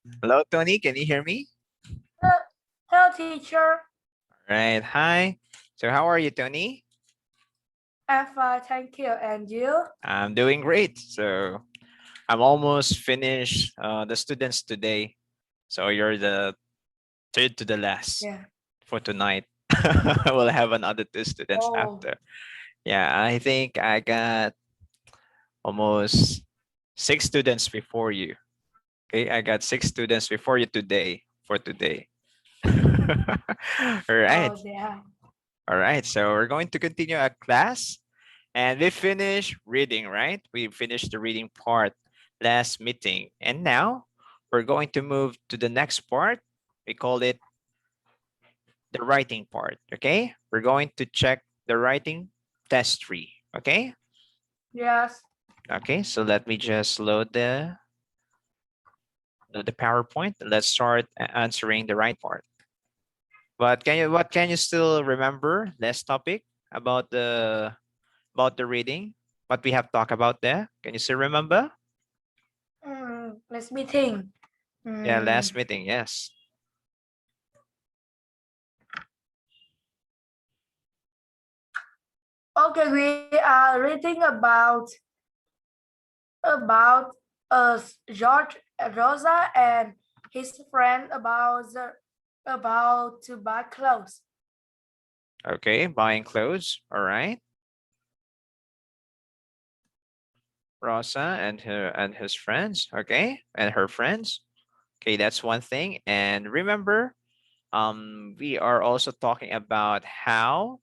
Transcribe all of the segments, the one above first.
Hello, Tony. Can you hear me? Hello, hello, teacher. All right. Hi. So how are you, Tony? I'm fine, thank you. And you? I'm doing great. So I'm almost finished the students today. So you're the third to the last Yeah. for tonight. We'll have another two students Oh, after. Yeah, I think I got almost six students before you. Okay, I got six students before you today for today. All right. oh, yeah. All right. So we're going to continue our class. And we finished reading, right? We finished the reading part last meeting. And now we're going to move to the next part. We call it the writing part, okay? We're going to check the writing test tree, okay? Yes. Okay, so let me just load the PowerPoint. Let's start answering the right part. But what can you still remember last topic about the reading? What we have talked about there? Can you still remember? Let me think. Yeah, Mm, last meeting, yes. okay, we are reading about George Rosa and his friend about to buy clothes. Okay, buying clothes. All right. Rosa and his friends. Okay, and her friends. Okay, that's one thing. And remember, we are also talking about how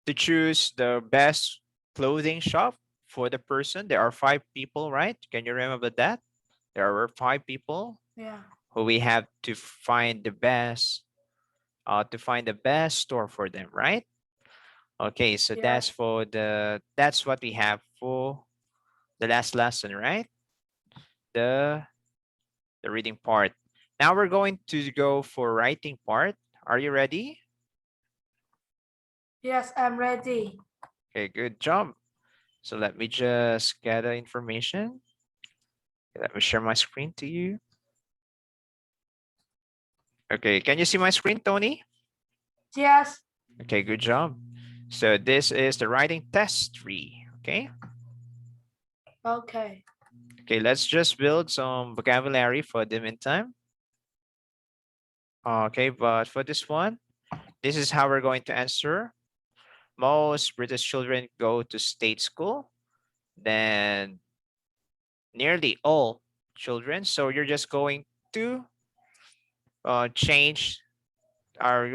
to choose the best clothing shop for the person. There are five people, right? Can you remember that? There are five people Yeah. who we have to find the best store for them, right? Okay, so Yes. that's what we have for the last lesson, right? The the reading part. Now we're going to go for writing part. Are you ready? Yes, I'm ready. Okay, good job. So let me just gather information. Let me share my screen to you. Okay, can you see my screen, Tony? Yes. Okay, good job. So this is the writing test tree. Okay. Okay. Okay, let's just build some vocabulary for the meantime. Okay, but for this one, this is how we're going to answer. Most British children go to state school. Then nearly all children. So you're just going to change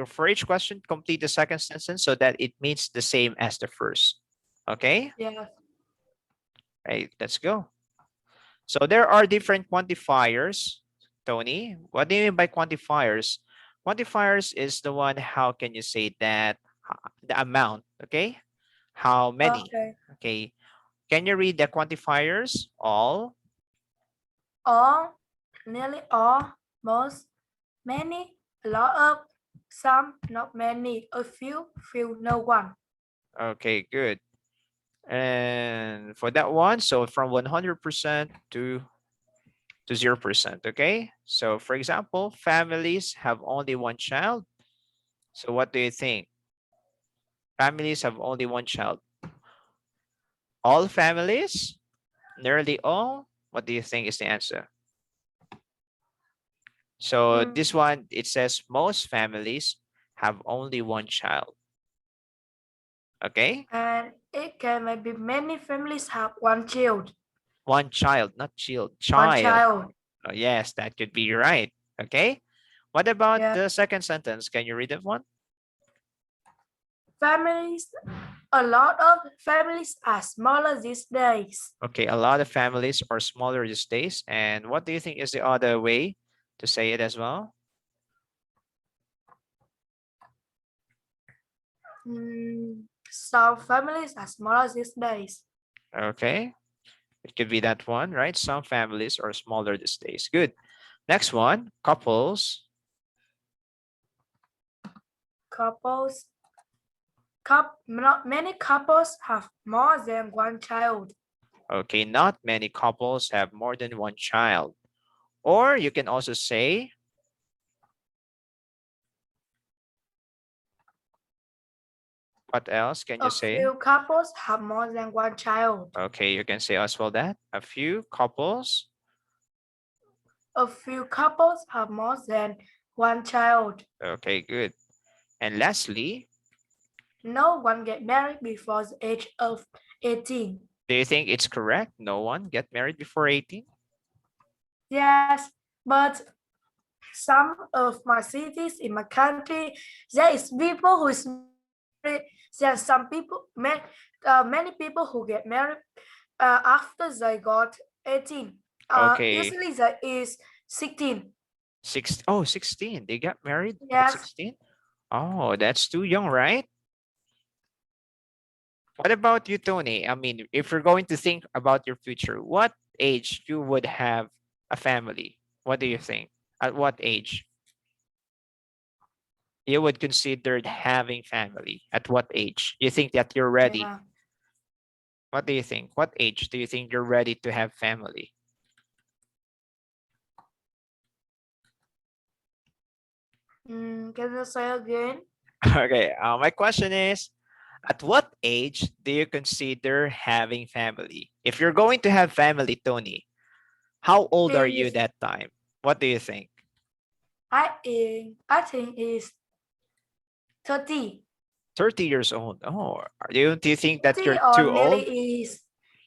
for each question, complete the second sentence so that it means the same as the first. Okay, Yes. right, let's go. So there are different quantifiers. Tony, what do you mean by quantifiers? Quantifiers is the one, how can you say that? The amount, okay? How many? Okay. Okay. Can you read the quantifiers? All, All, nearly all, most, many, a lot of, some, not many, a few, no one. okay, good. And for that one, so from 100% to 0%, okay? So for example, families have only one child. So what do you think? Families have only one child. All families? Nearly all? What do you think is the answer? So this Mm, one, it says most families have only one child, okay? and it can maybe many families have one child. One child, not child, One child. child. Oh, yes, that could be right, okay? What about Yeah. the second sentence? Can you read that one? Families, a lot of families are smaller these days. Okay, a lot of families are smaller these days. And what do you think is the other way to say it as well? Some families are smaller these days. Okay, it could be that one, right? Some families are smaller these days. Good. Next one, couples. Couples, not many couples have more than one child. Okay, not many couples have more than one child. Or you can also say, what else can you A say? few couples have more than one child. Okay, you can say as well that a few couples. A few couples have more than one child. Okay, good. And lastly, No one get married before the age of 18. do you think it's correct? No one get married before 18? Yes, but some of my cities in my country, there is people who is married. There are some people, many people who get married after they got 18. Okay, Usually there is 16. 16. They got married at Yes, 16? Oh, that's too young, right? What about you, Tony? I mean, if you're going to think about your future, what age you would have a family? What do you think? At what age you would consider having family? At what age? You think that you're ready? yeah. What do you think? What age do you think you're ready to have family? Can you say again? Okay, my question is, at what age do you consider having family? If you're going to have family, Tony, how old are you Is that time? What do you think? I think is 30. 30 years old. Oh, do you think that 30 you're or too nearly old? is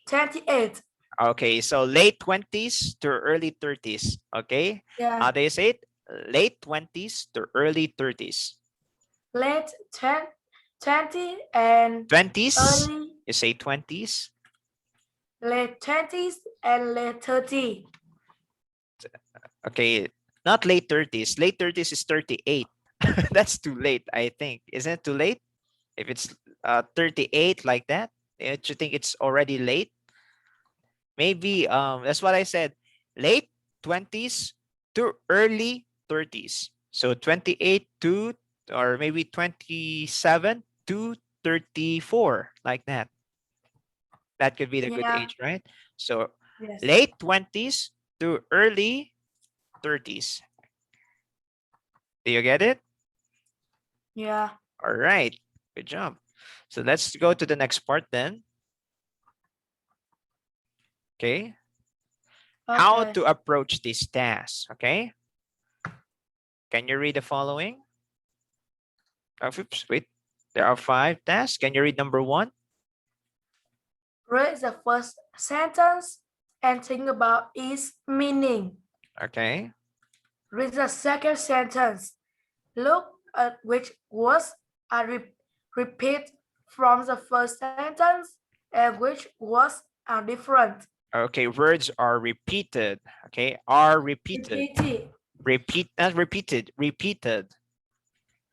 28. Okay, so late 20s to early 30s. Okay, how Yeah, do you say it? Late 20s to early 30s. late 20 and 20s, early you say 20s. late 20s and late 30. Okay, not late 30s. Late 30s is 38. That's too late, I think. Isn't it too late? If it's 38 like that, don't you think it's already late? Maybe that's what I said. Late 20s to early 30s. So 28 to or maybe 27 to 34 like that. That could be the good Yeah, age, right? So yes. late 20s to early 30s. Do you get it? Yeah. All right. Good job. So let's go to the next part then. Okay. How Okay. to approach this task. Okay. Can you read the following? Oh, oops, wait. There are 5 tasks. Can you read number 1? Read the first sentence and think about its meaning. Okay. Read the second sentence. Look at which words are repeat from the first sentence and which words are different. Okay. Words are repeated. Okay. Are repeated. Repeat it. Repeat, not repeated. Repeated.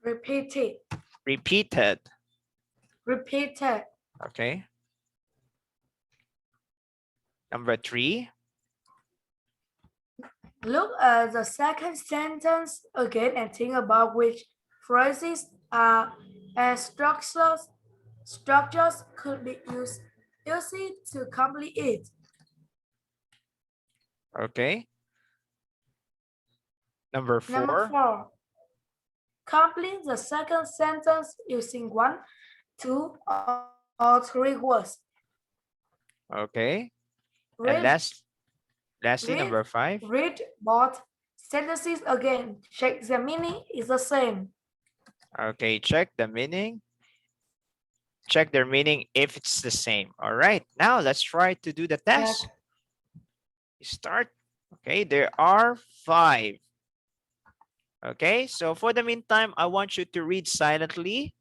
Repeat it. Repeated. Repeat it. Okay. Number 3. Look at the second sentence again and think about which phrases and structures could be used to complete it. Okay. Number Number 4. 4. Complete the second sentence using one, two, or three words. Okay. And Read, lastly, read, number 5. read both sentences again. Check the meaning is the same. Okay. Check the meaning. Check their meaning if it's the same. All right. Now let's try to do the Yes. test. Start. Okay. There are 5. Okay. So for the meantime, I want you to read silently.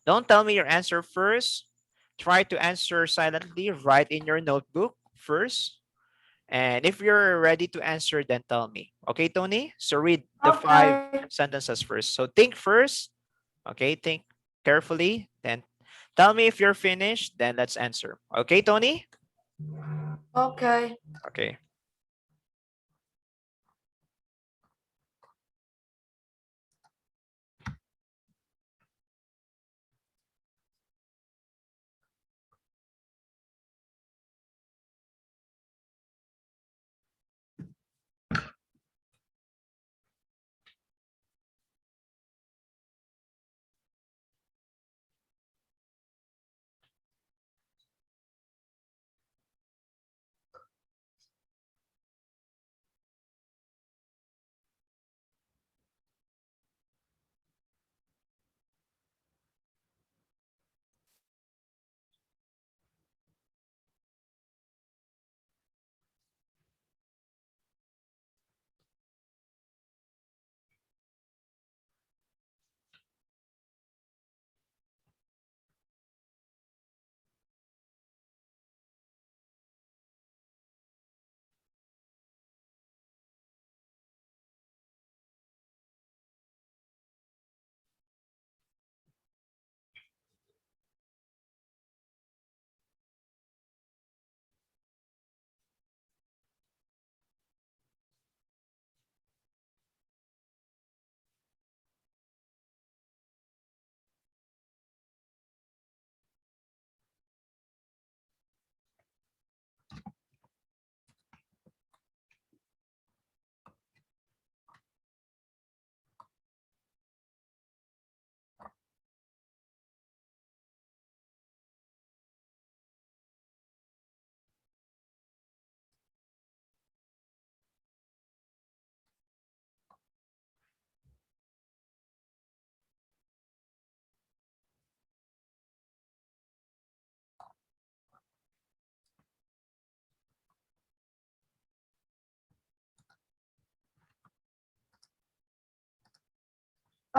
Don't tell me your answer first. Try to answer silently. Write in your notebook first. And if you're ready to answer, then tell me. Okay, Tony? So read the 5 Okay. sentences first. So think first. Okay, think carefully. Then tell me if you're finished. Then let's answer. Okay, Tony? Okay. Okay.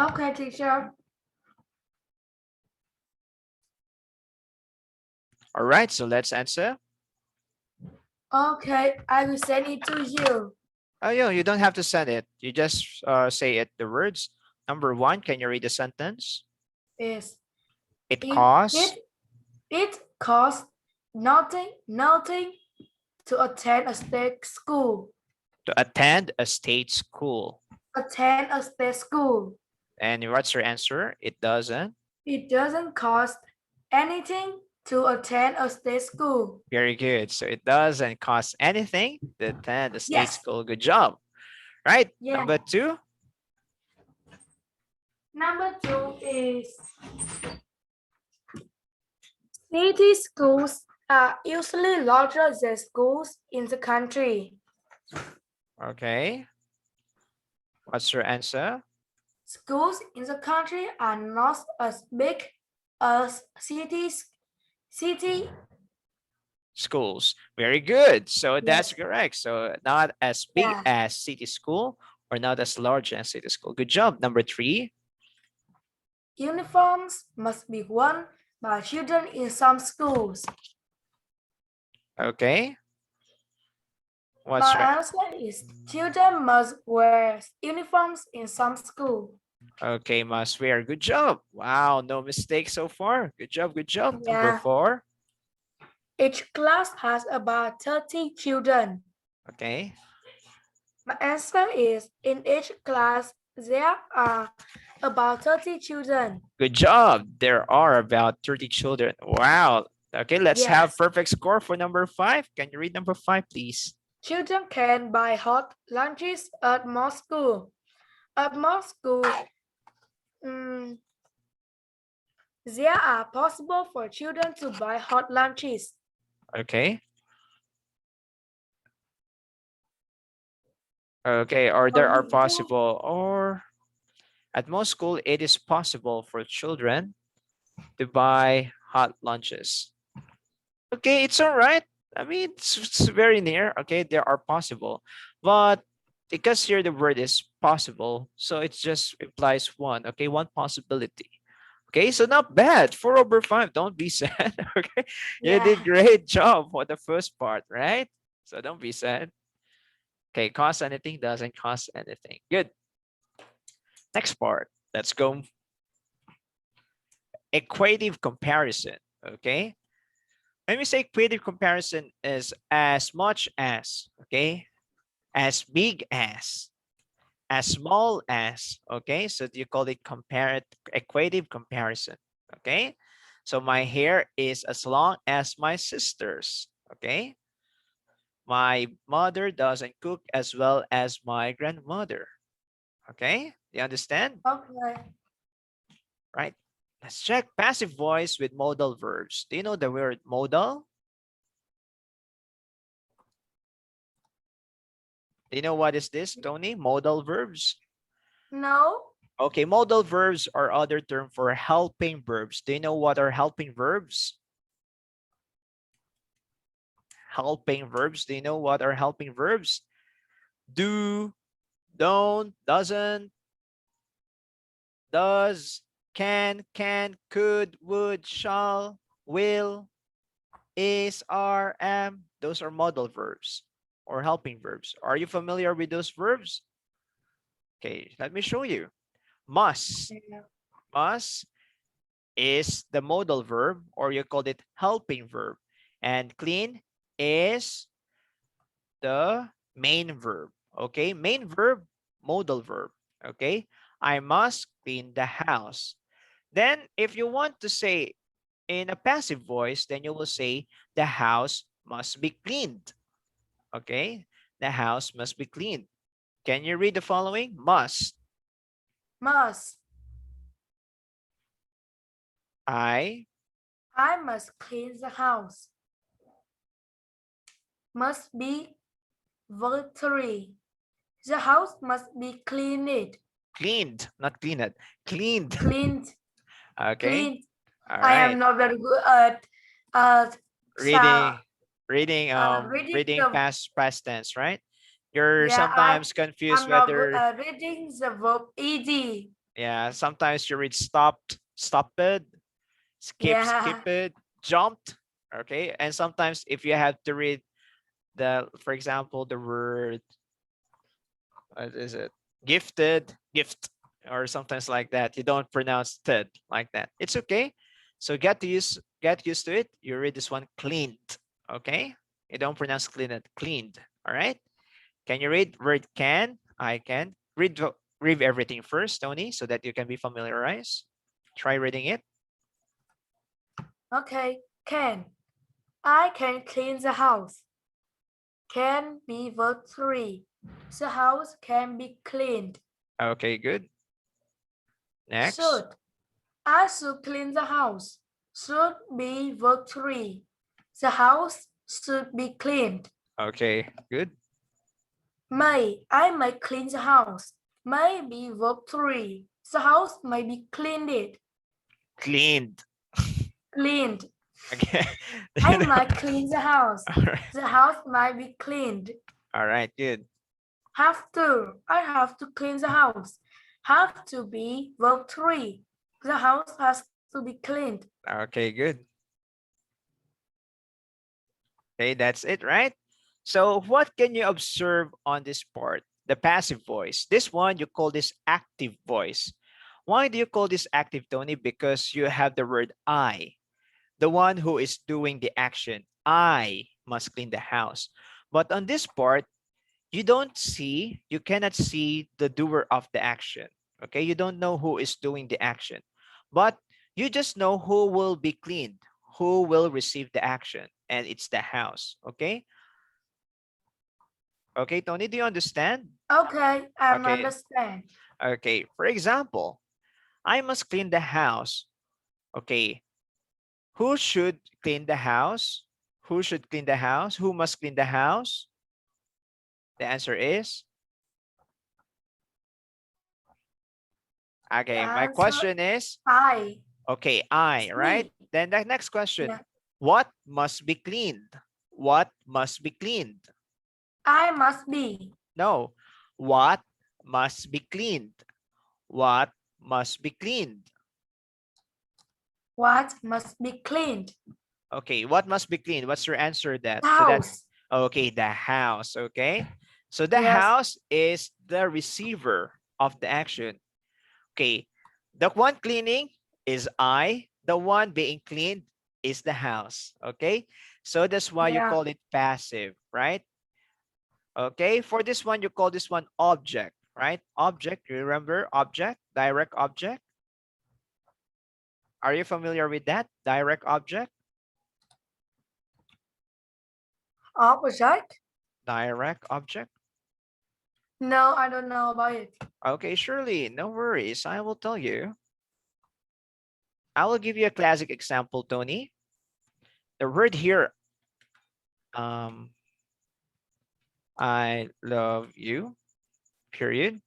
Okay, teacher. All right, so let's answer. Okay, I will send it to you. Oh, yeah, you don't have to send it. You just say it, the words. Number one, can you read the sentence? Yes. It It costs it it costs nothing to attend a state school. to attend a state school. Attend a state school. And what's your answer? It doesn't. It doesn't cost anything to attend a state school. Very good. So it doesn't cost anything to attend a state Yes. school. Good job. Right. Yeah. Number two. Number two is city schools are usually larger than schools in the country. Okay. What's your answer? Schools in the country are not as big as city. Schools. Very good. So that's Yes. correct. So not as big Yeah. as city school or not as large as city school. Good job. Number three. Uniforms must be worn by children in some schools. Okay. What's My your answer is children must wear uniforms in some school. okay, must wear. Good job. Wow, no mistakes so far. Good job, good job. Number Yeah. four. Each class has about 30 children. Okay. My answer is in each class there are about 30 children. Good job. There are about 30 children. Wow. Okay, let's have Yes. perfect score for number five. Can you read number five, please? Children can buy hot lunches at most school. At most school, mm, there are possible for children to buy hot lunches. Okay. Okay, or there are Although, possible, or at most school, it is possible for children to buy hot lunches. Okay, it's all right. I mean, it's very near. Okay, there are possible, but because here the word is possible, so it just implies one. Okay, one possibility. Okay, so not bad. 4/5. Don't be sad. Okay, you did yeah. great job for the first part, right? So don't be sad. Okay, cost anything doesn't cost anything. Good. Next part. Let's go. Equative comparison. Okay. When we say equative comparison is as much as, okay, as big as small as, okay, so you call it equative comparison, okay. So my hair is as long as my sister's, okay. My mother doesn't cook as well as my grandmother, okay. You understand? Okay. Right. Let's check passive voice with modal verbs. Do you know the word modal? Do you know what is this, Tony? Modal verbs? No. Okay, modal verbs are other term for helping verbs. Do you know what are helping verbs? Helping verbs. Do you know what are helping verbs? Do, don't, doesn't, does, can, could, would, shall, will, is, are, am. Those are modal verbs or helping verbs. Are you familiar with those verbs? Okay, let me show you. Must. Yeah. Must is the modal verb, or you call it helping verb. And clean is the main verb. Okay, main verb, modal verb. Okay, I must clean the house. Then if you want to say in a passive voice, then you will say the house must be cleaned. Okay, the house must be cleaned. Can you read the following? Must. Must. I Must clean the house. Must be voluntary. The house must be cleaned. cleaned, not cleaned, cleaned. Cleaned. Okay, Cleaned. all I am right. not very good at Reading, sa- reading the past tense, right? You're yeah. sometimes confused I'm not good whether at reading the verb ed. Yeah, sometimes you read stopped, stopped, skip Yeah. it, jumped. Okay, and sometimes if you have to read for example, the word, what is it? Gifted, gift, or sometimes like that. You don't pronounce ted like that. It's okay. So get used to it. You read this one cleaned. Okay. You don't pronounce cleaned, cleaned. All right. Can you read word can? I can. Read everything first, Tony, so that you can be familiarized. Try reading it. Okay. Can. I can clean the house. Can be verb 3. The house can be cleaned. Okay, good. Next. Should. I should clean the house. Should be verb 3. The house should be cleaned. Okay, good. May. I may clean the house. May be verb 3. The house may be cleaned. Cleaned. Cleaned. Okay. I might clean the house. All right. The house might be cleaned. All right, good. Have to. I have to clean the house. Have to be verb 3. The house has to be cleaned. Okay, good. Okay, that's it, right? So what can you observe on this part? The passive voice. This one, you call this active voice. Why do you call this active, Tony? Because you have the word I, the one who is doing the action. I must clean the house. But on this part, you cannot see the doer of the action. Okay, you don't know who is doing the action, but you just know who will be cleaned, who will receive the action, and it's the house. Okay. Okay, Tony, do you understand? Okay, I Okay. understand. Okay, for example, I must clean the house. Okay, who should clean the house? Who should clean the house? Who must clean the house? The answer is, The okay, my answer question is, I. okay, It's I, right? me. Then the next question, Yeah. what must be cleaned? What must be cleaned? I must be. No, what must be cleaned? What must be cleaned? What must be cleaned? Okay, what must be cleaned? What's your answer The to that? house. Okay, the house, okay? So the Yes. house is the receiver of the action. Okay, the one cleaning is I, the one being cleaned is the house, okay? So that's why you Yeah. call it passive, right? Okay, for this one, you call this one object, right? Object, you remember object, direct object? Are you familiar with that? Direct object, Opposite? direct object. No, I don't know about it. Okay, surely, no worries. I will tell you. I will give you a classic example, Tony. The word here, um, I love you, period.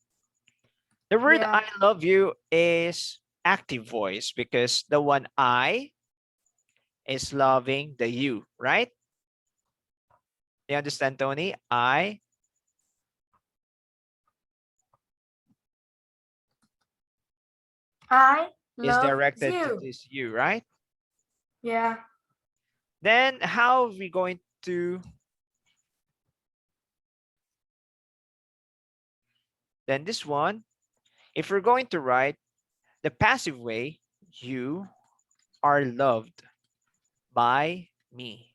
The word Yeah. I love you is active voice because the one I is loving the you, right? You understand, Tony? I I is love directed to you. this you, right? Yeah. Then how are we going to, then this one, if we're going to write the passive way, you are loved by me.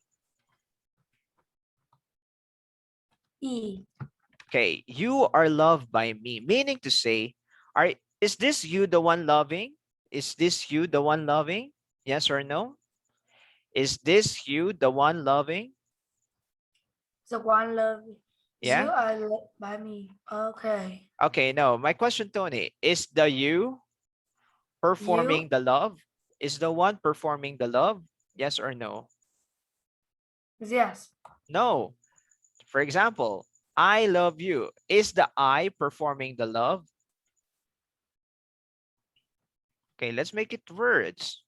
E. Okay, you are loved by me, meaning to say, are is this you the one loving? Is this you the one loving? Yes or no? Is this you the one loving? The one love you Yeah? are loved by me. Okay. Okay, no. My question, Tony, is the you You? performing the love? Is the one performing the love? Yes or no? Yes. No. For example, I love you. Is the I performing the love? Okay, let's make it words.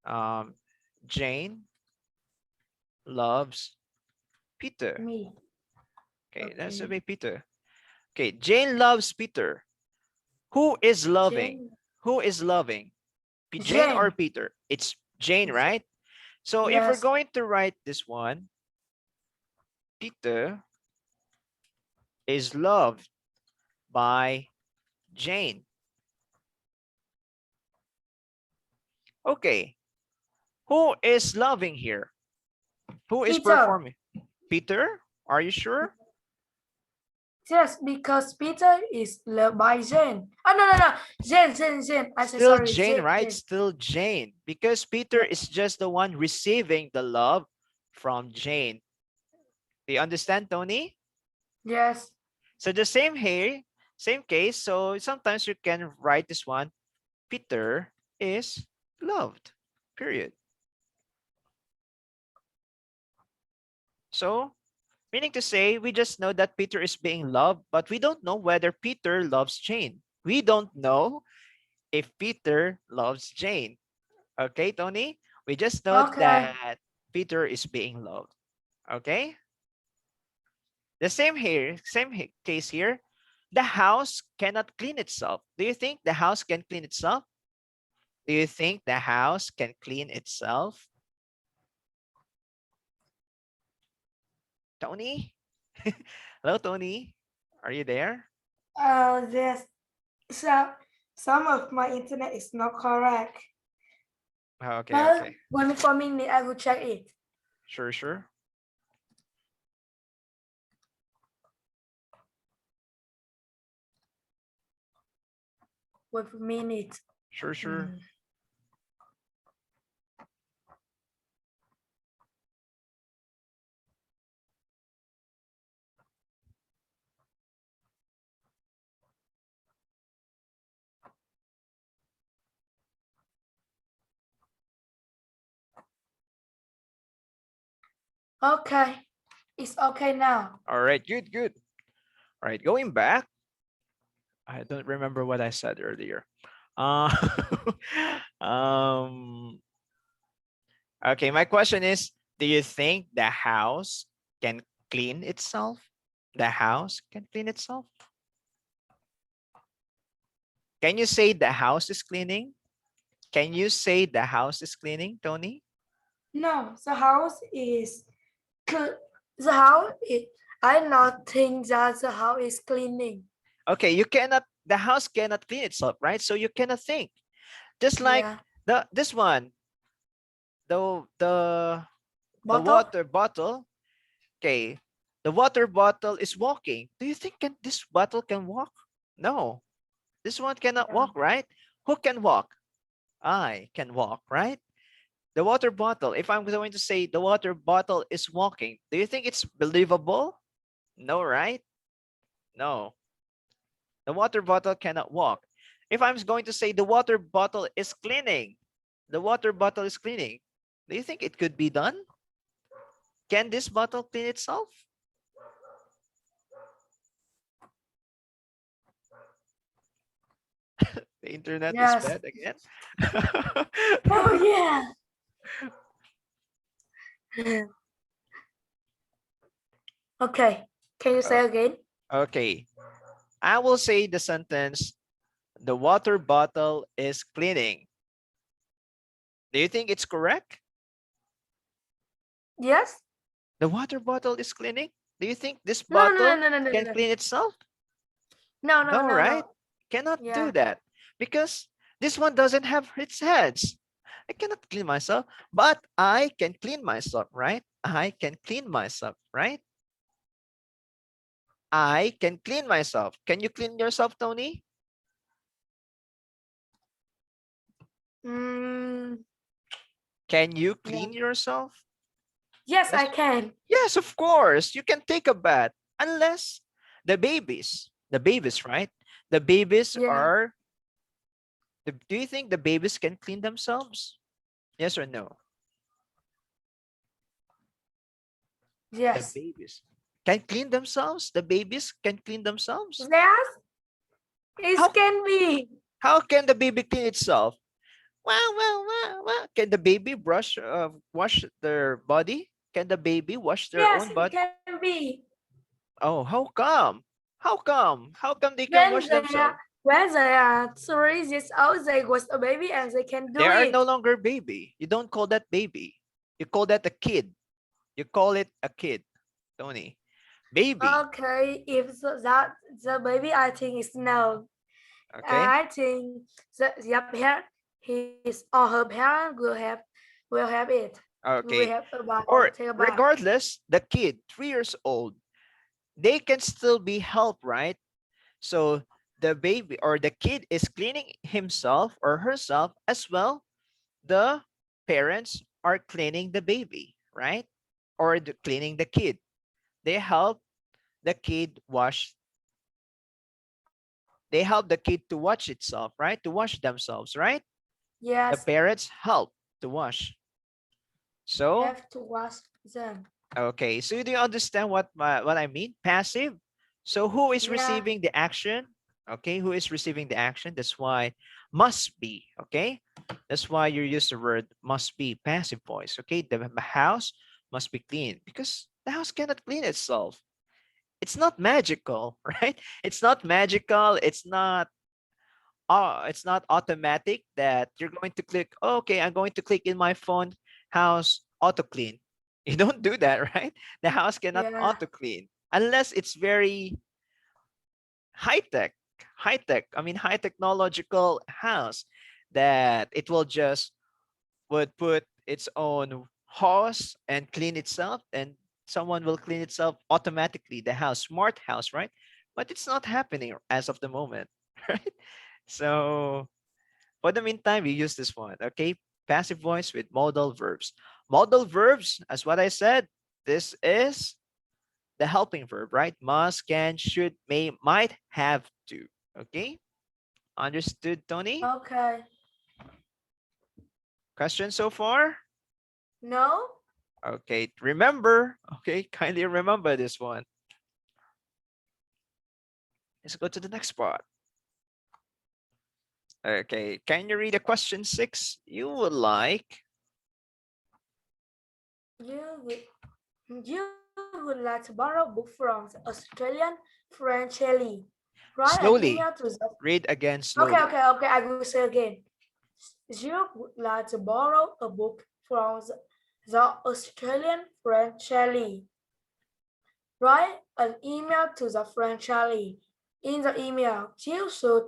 Um, Jane loves Peter. Me. Okay, that's a Okay. bit Peter. Okay, Jane loves Peter. Who is loving? Jane. Who is loving? Jane or Jane. Peter? It's Jane, right? So if we're Yes. going to write this one, Peter is loved by Jane. Okay. Who is loving here? Who is Peter. performing? Peter? Are you sure? Yes, because Peter is loved by Jane. Oh, no, no, no. Jane. I say Still sorry. Jane, right? Jane. Still Jane. Because Peter Yeah. is just the one receiving the love from Jane. Do you understand, Tony? Yes. So the same here, same case. So sometimes you can write this one. Peter is loved. Period. So meaning to say, we just know that Peter is being loved, but we don't know whether Peter loves Jane. We don't know if Peter loves Jane. Okay, Tony? We just know Okay. that Peter is being loved. Okay? The same here, case here. The house cannot clean itself. Do you think the house can clean itself? Do you think the house can clean itself? Tony? Hello, Tony. Are you there? Yes. So some of my internet is not correct. Okay, But okay. 1 minute, I will check it. Sure, sure. Wait a minute. Sure, sure. Mm. Okay. It's okay now. All right, good, good. All right, going back. I don't remember what I said earlier. Uh, um, okay, my question is, do you think the house can clean itself? The house can clean itself? Can you say the house is cleaning? Can you say the house is cleaning, Tony? No, the house is the house is I not think that the house is cleaning. Okay, you cannot, the house cannot clean itself, right? So you cannot think. Just like Yeah. this one, the Bottle? water bottle. Okay, the water bottle is walking. Do you think this bottle can walk? No, this one cannot Yeah. walk, right? Who can walk? I can walk, right? The water bottle, if I'm going to say the water bottle is walking, do you think it's believable? No, right? No, the water bottle cannot walk. If I'm going to say the water bottle is cleaning, the water bottle is cleaning, do you think it could be done? Can this bottle clean itself? The internet is Yes. bad again. Oh yeah. Okay. Can you Uh, say again? okay, I will say the sentence, the water bottle is cleaning. Do you think it's correct? Yes? The water bottle is cleaning? Do you think this No, no, no, bottle no, no, no, can no. clean itself? No, no, No, no, right? no. Cannot do Yeah. that because this one doesn't have its heads. I cannot clean myself, but I can clean myself, right? I can clean myself, right? I can clean myself. Can you clean yourself, Tony? Mm, Can you yeah. clean yourself? Yes, I Yes. can. Yes, of course. You can take a bath unless the babies, right? The babies Yeah. are, do you think the babies can clean themselves? Yes or no? The Yes. babies can clean themselves? The babies can clean themselves? Yes, it How can be. how can the baby clean itself? Can the baby wash their body? Can the baby wash their Yes, own it body? can be. Oh, how come? How come? How come they can When wash they are themselves? When they are 3 years old, they was a baby and they can They do are it. no longer baby. You don't call that baby. You call that a kid. You call it a kid, Tony. Baby. Okay, if that the baby, I think is no. Okay. I think the parent, his or her parent will have it. We will Okay. have about Or take about. regardless, the kid, 3 years old, they can still be helped, right? So the baby or the kid is cleaning himself or herself as well. The parents are cleaning the baby, right? Or cleaning the kid. They help the kid wash. They help the kid to wash itself, right? To wash themselves, right? The Yes, parents help to wash. So, have to wash them. okay. So do you understand what I mean? Passive. So who is Yeah, receiving the action? Okay, who is receiving the action? That's why must be. Okay, that's why you use the word must be, passive voice. Okay, the house must be clean because the house cannot clean itself. It's not magical, right? It's not magical. It's not automatic that you're going to click, "Oh, okay, I'm going to click in my phone, house auto clean." You don't do that, right? The house cannot yeah, auto clean unless it's very high tech, I mean, high technological house that it will just would put its own hose and clean itself, and someone will clean itself automatically, the house, smart house, right? But it's not happening as of the moment, right? So for the meantime, we use this one, okay? Passive voice with modal verbs. Modal verbs, as what I said, this is the helping verb, right? Must, can, should, may, might, have to. Okay? Understood, Tony? okay. Question so far? No? Okay, remember, okay, kindly remember this one. Let's go to the next part. Okay, can you read the question 6? You would like You would, you would like to borrow a book from the Australian French Shelley. Write an email slowly. to the. Read again Okay, slowly. okay, okay. I will say again. You would like to borrow a book from the Australian French Shelley. Write an email to the French Shelley. In the email, you should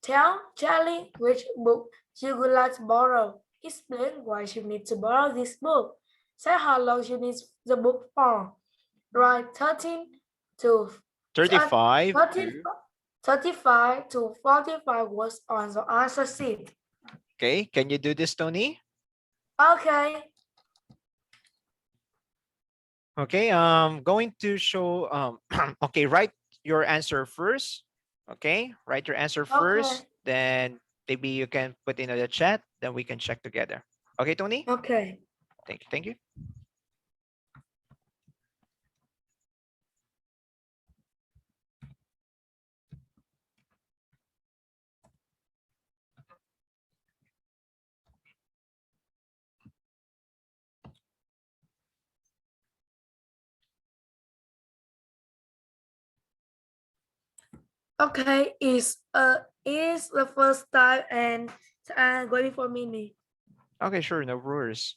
tell Charlie which book you would like to borrow. Explain why you need to borrow this book. Say how long you need the book for. Write 13 to uh, 35 13, to 35 to 45 words on the answer sheet. Okay, can you do this, Tony? Okay, Okay, going to show okay, write your answer first. Okay, write your answer okay, first, then maybe you can put in the chat, then we can check together. Okay, Tony? okay. Thank you, thank you. Okay, is the first time and going for mini. Okay, sure, no worries.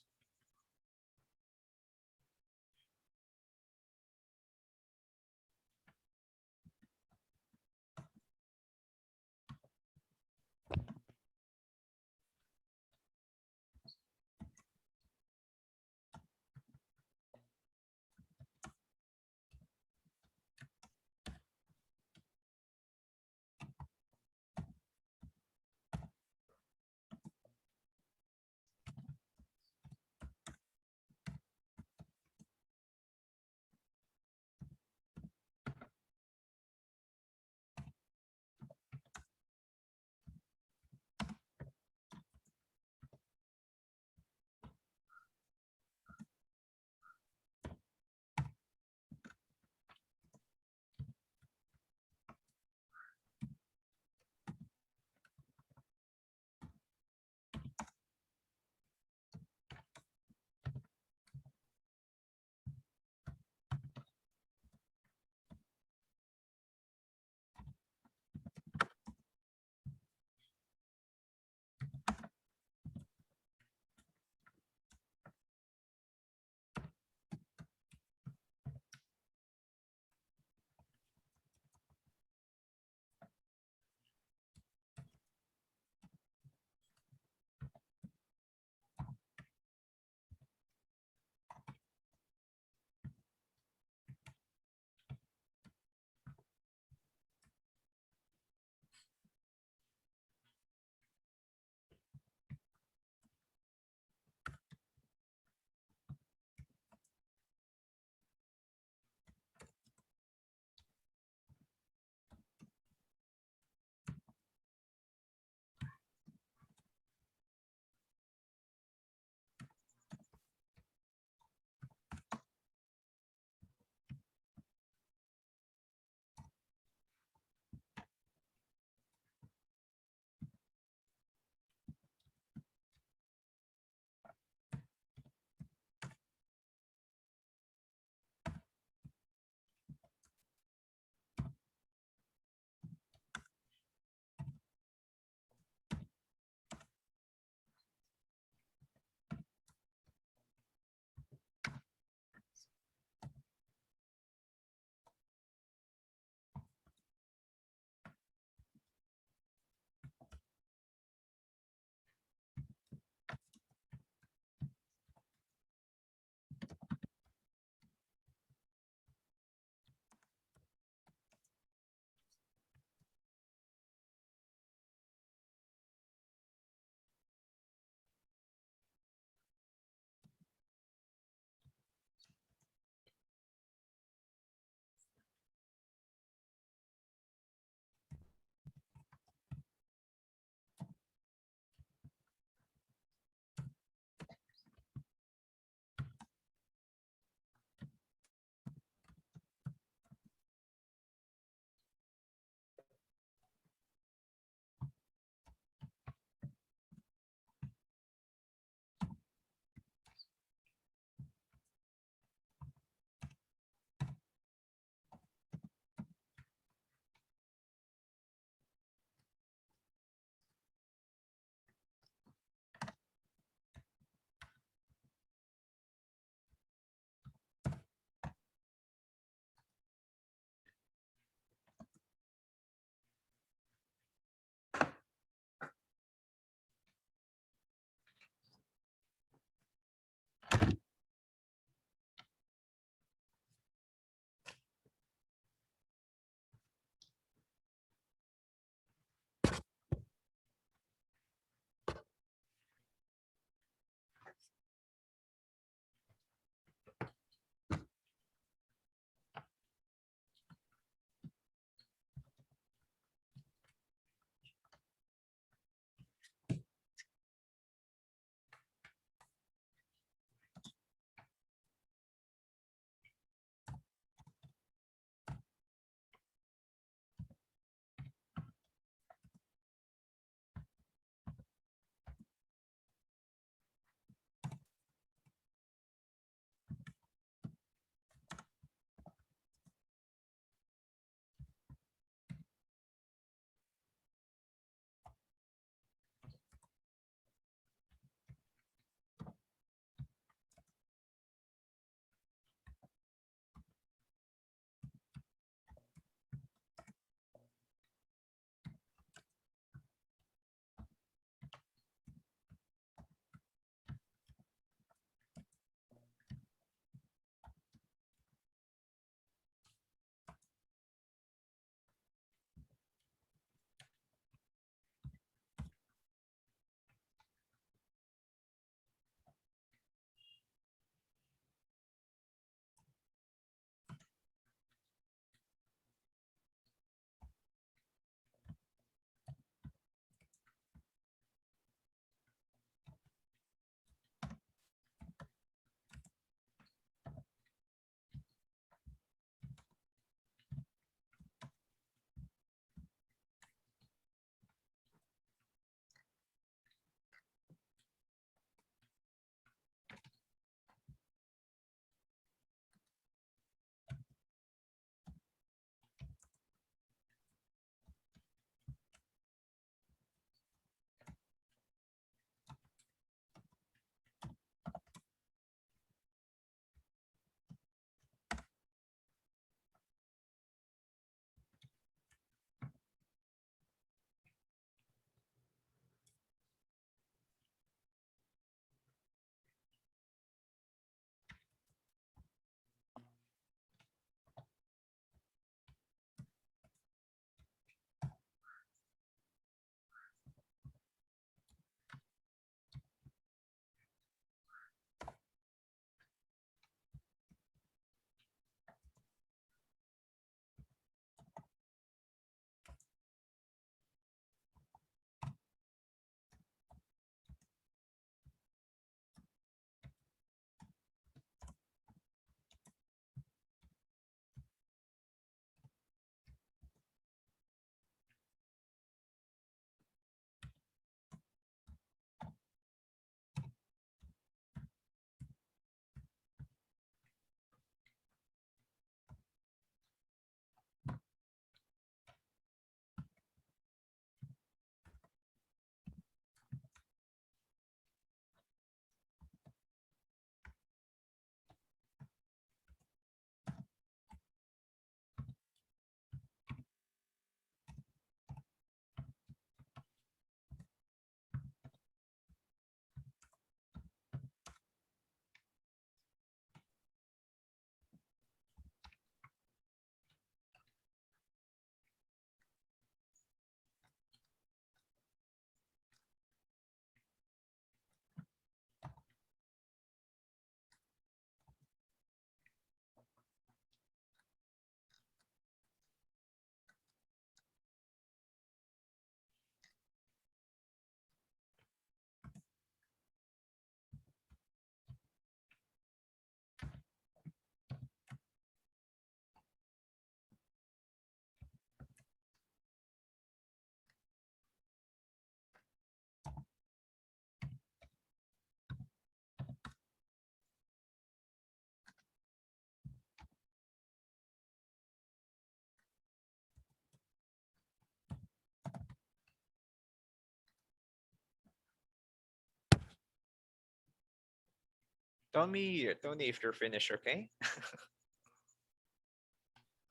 tell me if you're finished, okay?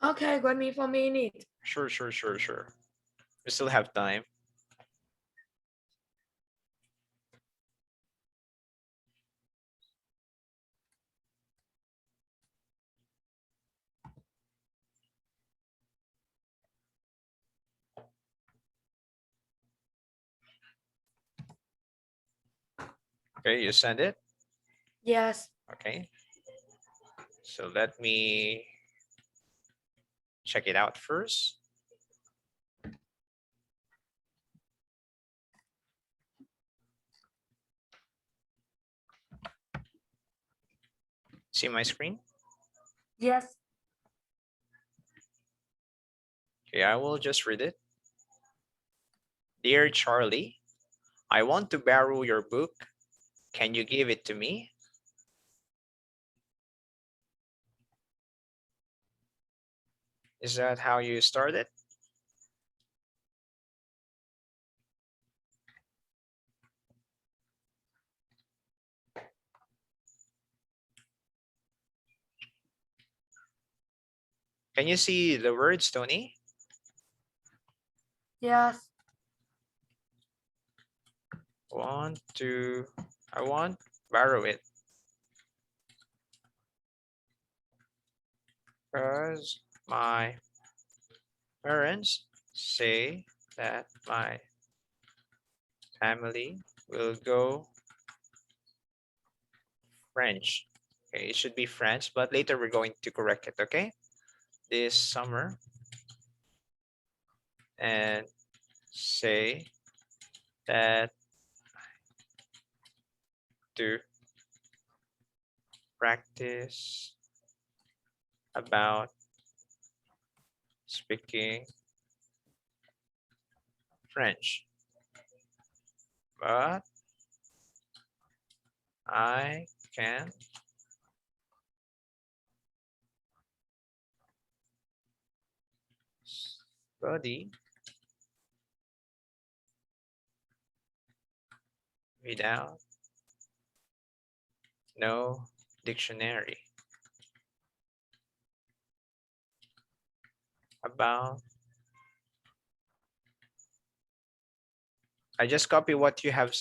Okay, wait me for a minute. Sure. We still have time. Okay, you send it. Yes. Okay. So let me check it out first. See my screen? Yes. Okay, I will just read it. Dear Charlie, I want to borrow your book. Can you give it to me? Is that how you started? Can you see the words, Tony? Yes. Want to, I want borrow it because my parents say that my family will go French. Okay, it should be French, but later we're going to correct it, okay? This summer and say that to practice about speaking French, but I can study without no dictionary about. I just copy what you have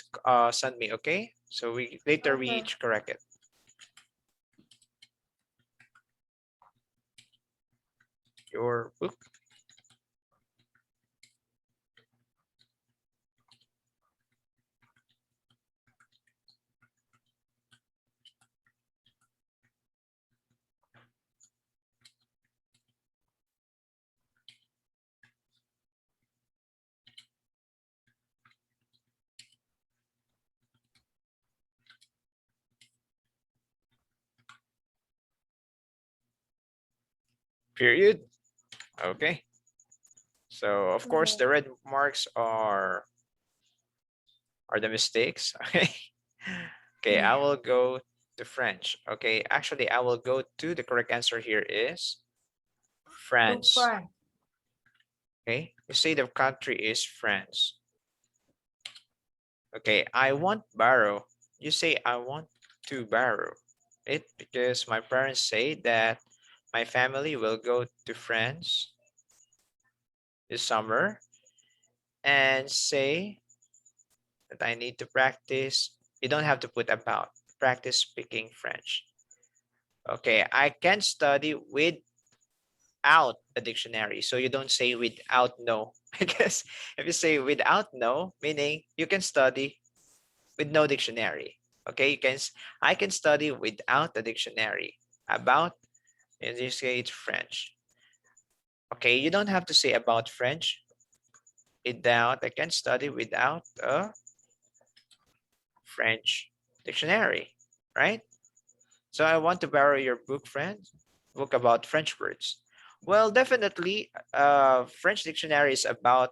sent me, okay? So we later we Okay. each correct it. Your book. Period. Okay. So of course Okay. the red marks are the mistakes. Okay. Okay, I Yeah. will go to French. Okay, actually I will go to the correct answer here is To France. France. Okay, you say the country is France. Okay, I want borrow. You say I want to borrow it because my parents say that my family will go to France this summer and say that I need to practice. You don't have to put about practice speaking French. Okay, I can study without a dictionary. So you don't say without no because if you say without no, meaning you can study with no dictionary. Okay, I can study without a dictionary about, in this case, French. Okay, you don't have to say about French. Without, I can study without a French dictionary, right? So I want to borrow your book, friend, book about French words. Well, definitely, French dictionary is about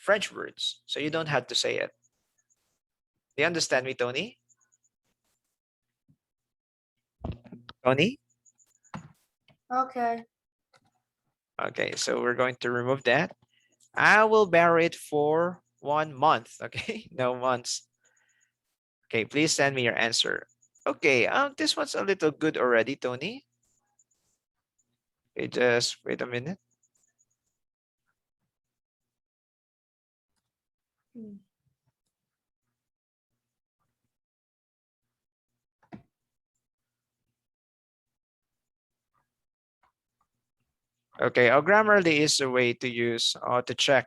French words, so you don't have to say it. Do you understand me, Tony? Tony? Okay. Okay, so we're going to remove that. I will borrow it for 1 month. Okay, no months. Okay, please send me your answer. Okay, this one's a little good already, Tony. Okay, just wait a minute. Mm. Okay, Grammarly is a way to use to check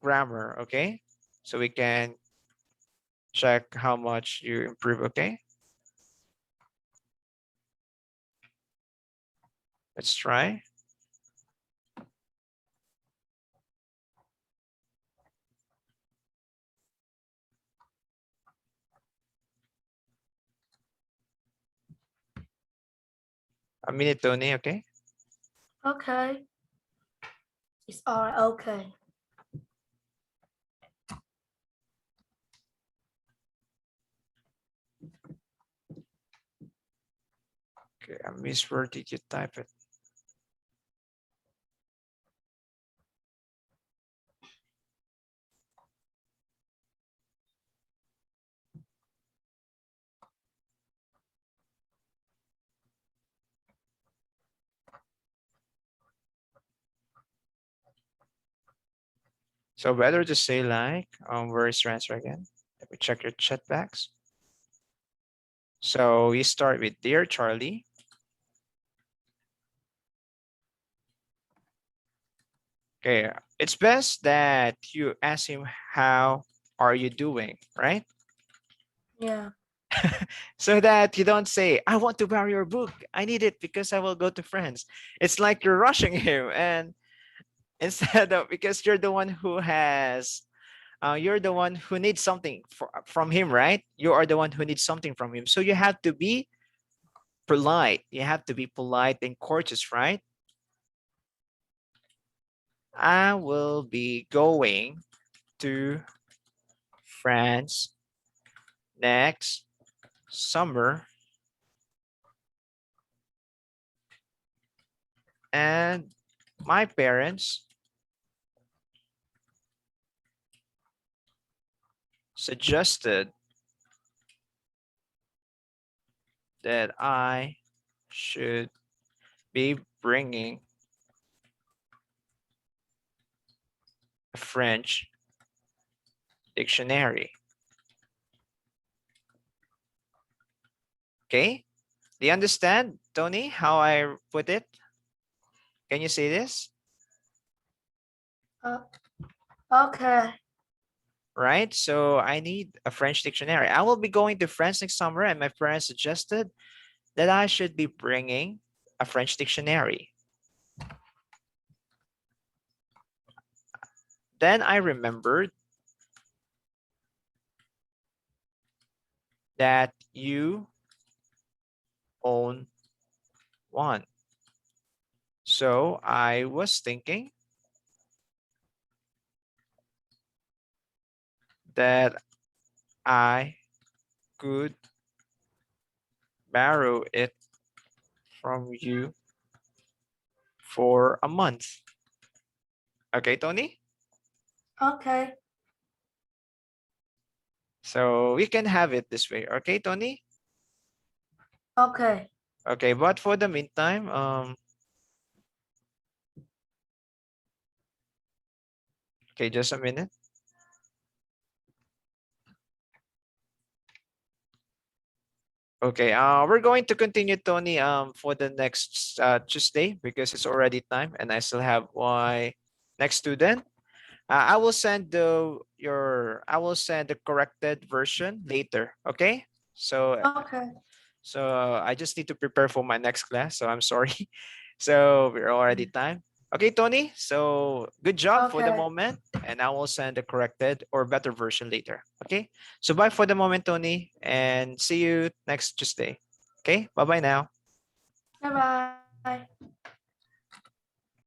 grammar. Okay, so we can check how much you improve. Okay, let's try. A minute, Tony. Okay. Okay. It's all right. Okay. Okay, I miss where did you type it? So better to say like, where is your answer again? Let me check your chat box. So we start with dear Charlie. Okay, it's best that you ask him how are you doing, right? Yeah. So that you don't say, I want to borrow your book. I need it because I will go to France. It's like you're rushing him, and instead of, because you're the one who has you're the one who needs something from him, right? You are the one who needs something from him. So you have to be polite. You have to be polite and courteous, right? I will be going to France next summer, and my parents suggested that I should be bringing a French dictionary. Okay? Do you understand, Tony, how I put it? Can you say this? Uh, okay. Right? So I need a French dictionary. I will be going to France next summer, and my parents suggested that I should be bringing a French dictionary. Then I remembered that you own one. So I was thinking that I could borrow it from you for a month. Okay, Tony? Okay. So we can have it this way. Okay, Tony? Okay. Okay, but for the meantime, okay, just a minute. Okay, we're going to continue, Tony, for the next Tuesday because it's already time and I still have my next student. I will send I will send the corrected version later. Okay. So Okay. I just need to prepare for my next class. So I'm sorry. So we're already time. Okay, Tony. So good job for the Okay. moment, and I will send the corrected or better version later. Okay. So bye for the moment, Tony, and see you next Tuesday. Okay. Bye bye now. Bye bye.